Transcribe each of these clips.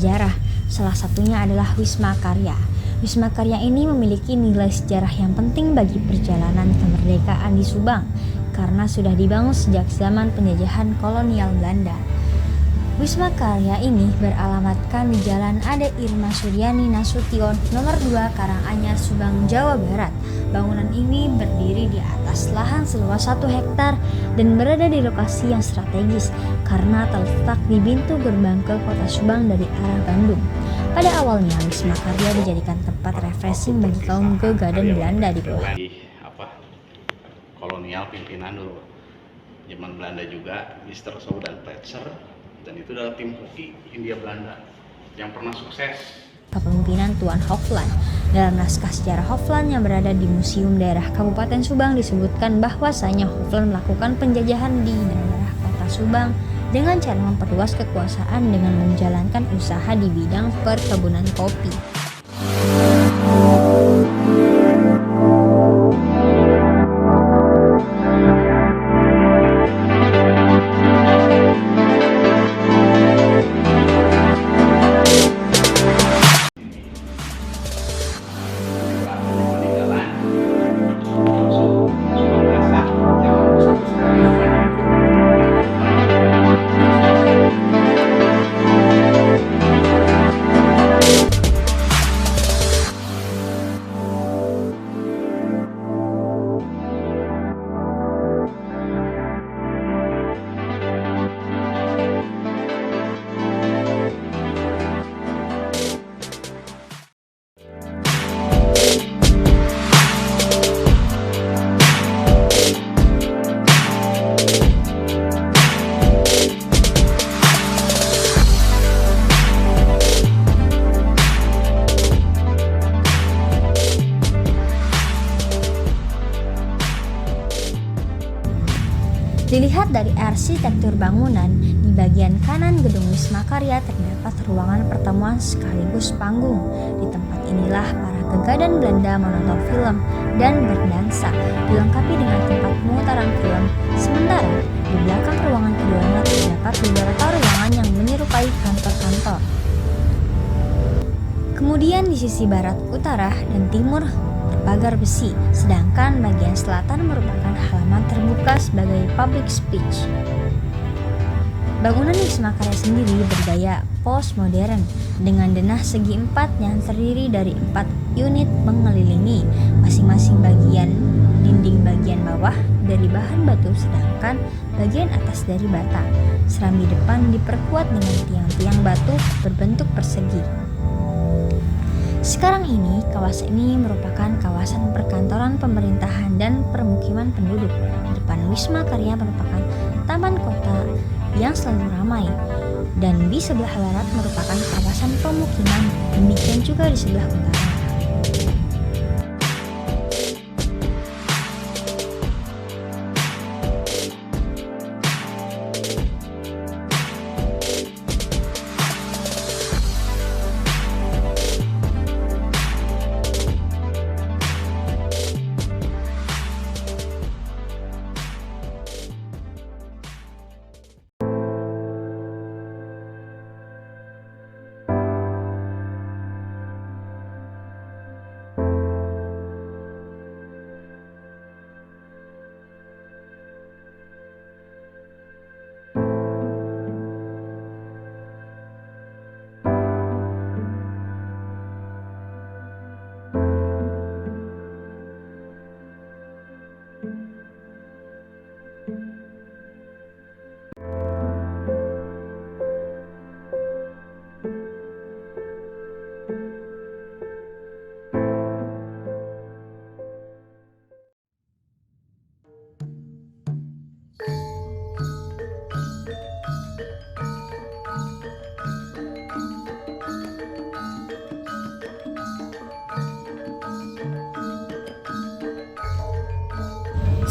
sejarah. Salah satunya adalah Wisma Karya. Wisma Karya ini memiliki nilai sejarah yang penting bagi perjalanan kemerdekaan di Subang karena sudah dibangun sejak zaman penjajahan kolonial Belanda. Wisma Karya ini beralamatkan di Jalan Ade Irma Suryani Nasution nomor 2 Karanganyar, Subang, Jawa Barat. Bangunan ini berdiri di atas lahan seluas 1 hektar dan berada di lokasi yang strategis karena terletak di pintu gerbang ke kota Subang dari arah Bandung. Pada awalnya Wisma Karya dijadikan tempat refreshing bagi kaum gegadan Belanda di bawah. Kolonial pimpinan dulu zaman Belanda juga, Mr. Shaw dan Fletcher, dan itu adalah tim hoki Hindia Belanda yang pernah sukses. Kepemimpinan Tuan Hofland. Dalam naskah sejarah Hofland yang berada di Museum Daerah Kabupaten Subang disebutkan bahwasanya Hofland melakukan penjajahan di daerah kota Subang dengan cara memperluas kekuasaan dengan menjalankan usaha di bidang perkebunan kopi. Dilihat dari arsitektur bangunan, di bagian kanan gedung Wisma Karya terdapat ruangan pertemuan sekaligus panggung. Di tempat inilah para gegadan Belanda menonton film dan berdansa, dilengkapi dengan tempat pemutaran film. Sementara di belakang ruangan keduanya terdapat beberapa ruangan yang menyerupai kantor-kantor. Kemudian di sisi barat, utara, dan timur pagar besi, sedangkan bagian selatan merupakan halaman terbuka sebagai public speech. Bangunan Wisma Karya sendiri bergaya postmodern dengan denah segi 4 yang terdiri dari 4 unit mengelilingi masing-masing bagian. Dinding bagian bawah dari bahan batu sedangkan bagian atas dari bata. Serambi depan diperkuat dengan tiang-tiang batu berbentuk persegi. Sekarang ini, kawasan ini merupakan kawasan perkantoran pemerintahan dan permukiman penduduk. Depan Wisma Karya merupakan taman kota yang selalu ramai. Dan di sebelah barat merupakan kawasan pemukiman, demikian juga di sebelah utara.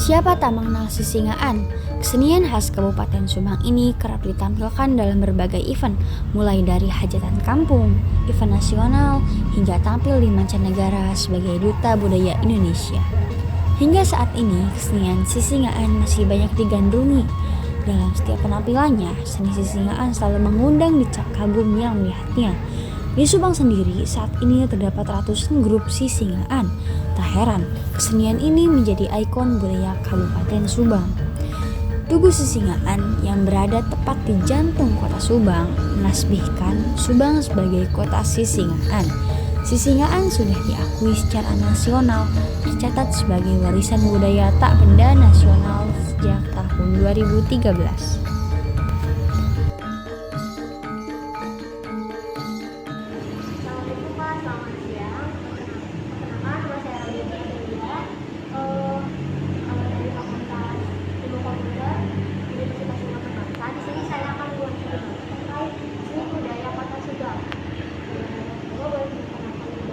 Siapa tak mengenal Sisingaan? Kesenian khas Kabupaten Subang ini kerap ditampilkan dalam berbagai event, mulai dari hajatan kampung, event nasional, hingga tampil di mancanegara sebagai duta budaya Indonesia. Hingga saat ini, kesenian Sisingaan masih banyak digandrungi. Dalam setiap penampilannya, seni sisingaan selalu mengundang decak kagum yang melihatnya. Di Subang sendiri, saat ini terdapat ratusan grup sisingaan. Tak heran, kesenian ini menjadi ikon budaya Kabupaten Subang. Tugu Sisingaan yang berada tepat di jantung kota Subang menasbihkan Subang sebagai kota sisingaan. Sisingaan sudah diakui secara nasional, tercatat sebagai warisan budaya tak benda nasional sejak tahun 2013. Assalamualaikum Pak, selamat siang. Perkenalkan, nama saya Raditya Delia, dari Fakultas Ilmu Komputer Universitas Sumatera Bangsa. Di sini saya akan berbicara terkait seni budaya Kota Subang. Coba boleh diperkenalkan dulu.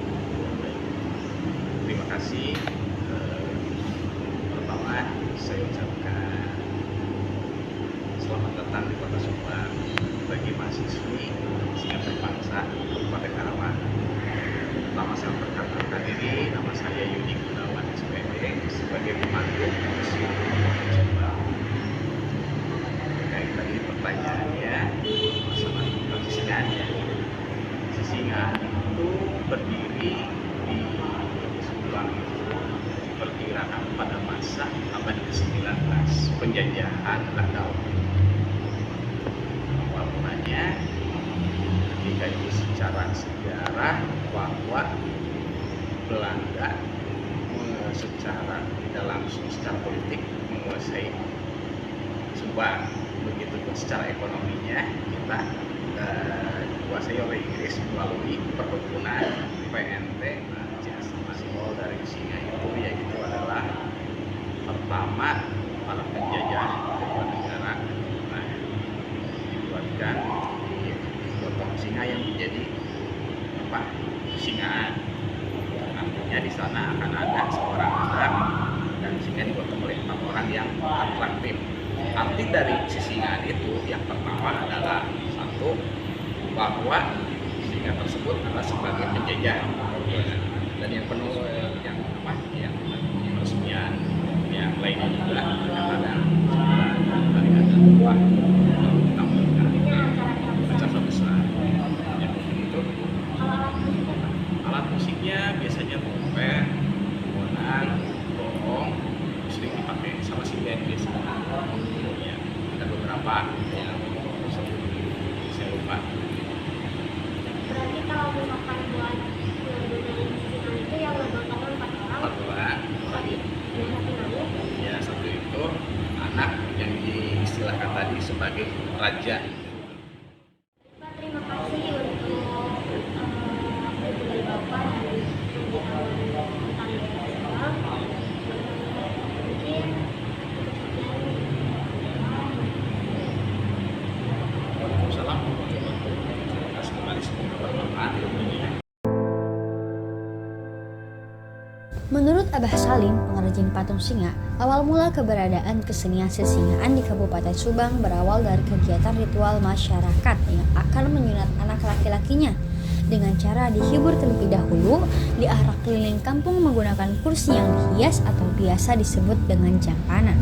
Terima kasih. Pertama, saya ucapkan selamat datang di Kota Subang bagi mahasiswi Singa Berbangsa Kabupaten Karawang. Pertama saya memperkenalkan diri, nama saya Yudi Gunawan SPD sebagai pemandu Museum Kabupaten Subang. Terkait tadi pertanyaannya masalah tentang sisingan. Sisingan itu berdiri di Subang itu diperkirakan pada masa abad ke-19 penjajahan Belanda. Awal mulanya ketika itu secara sejarah bahwa Belanda secara tidak langsung secara politik menguasai Subang, begitu pun secara ekonominya kita dikuasai oleh Inggris melalui perkebunan PNT. Simbol dari singa itu yaitu adalah pertama para penjajah kedua negara dibuatkan di potong singa yang menjadi singaan. Artinya di sana akan ada seorang anak dan singa dipotong oleh 4 orang yang atraktif. Arti dari sisingaan itu yang pertama adalah satu, bahwa singa tersebut adalah sebagai penjajah, dan yang penuh yang peresmian yang lainnya juga ada acara besar yang itu. Alat musiknya biasanya trompet, bonang, gong, sering dipakai sama sinden biasanya. Ya, ada beberapa yang saya lupa. Berarti kalau misalkan buat sisingan itu yang nonton 4 orang, 4 orang lagi. yang satu nanya, Ya, satu itu anak yang diistilahkan tadi sebagai raja. Pak, terima kasih untuk waktu dari Bapak dan memberitahu tentang daerah Subang. Mungkin Waalaikumsalam warahmatullahi wabarakatuh. Kasih kembali semoga bermanfaat ilmunya. Menurut Abah Salim, pengrajin patung singa, awal mula keberadaan kesenian sisingaan di Kabupaten Subang berawal dari kegiatan ritual masyarakat yang akan menyunat anak laki-lakinya. Dengan cara dihibur terlebih dahulu, diarak keliling kampung menggunakan kursi yang dihias atau biasa disebut dengan jampana.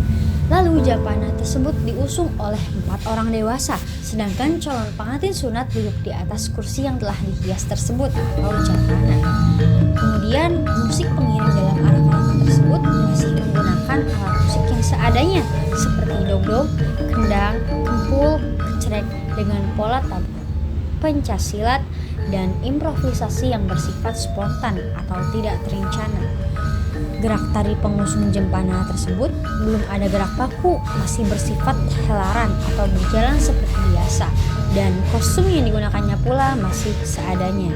Lalu jampana tersebut diusung oleh 4 orang dewasa, sedangkan calon pengantin sunat duduk di atas kursi yang telah dihias tersebut atau jampana. Kemudian musik pengiring dalam arak-arakan tersebut masih menggunakan alat musik yang seadanya seperti dogdog, kendang, kempul, kecerek dengan pola tabuh, pencaksilat, dan improvisasi yang bersifat spontan atau tidak terencana. Gerak tari pengusung jempana tersebut belum ada gerak baku, masih bersifat helaran atau berjalan seperti biasa, dan kostum yang digunakannya pula masih seadanya.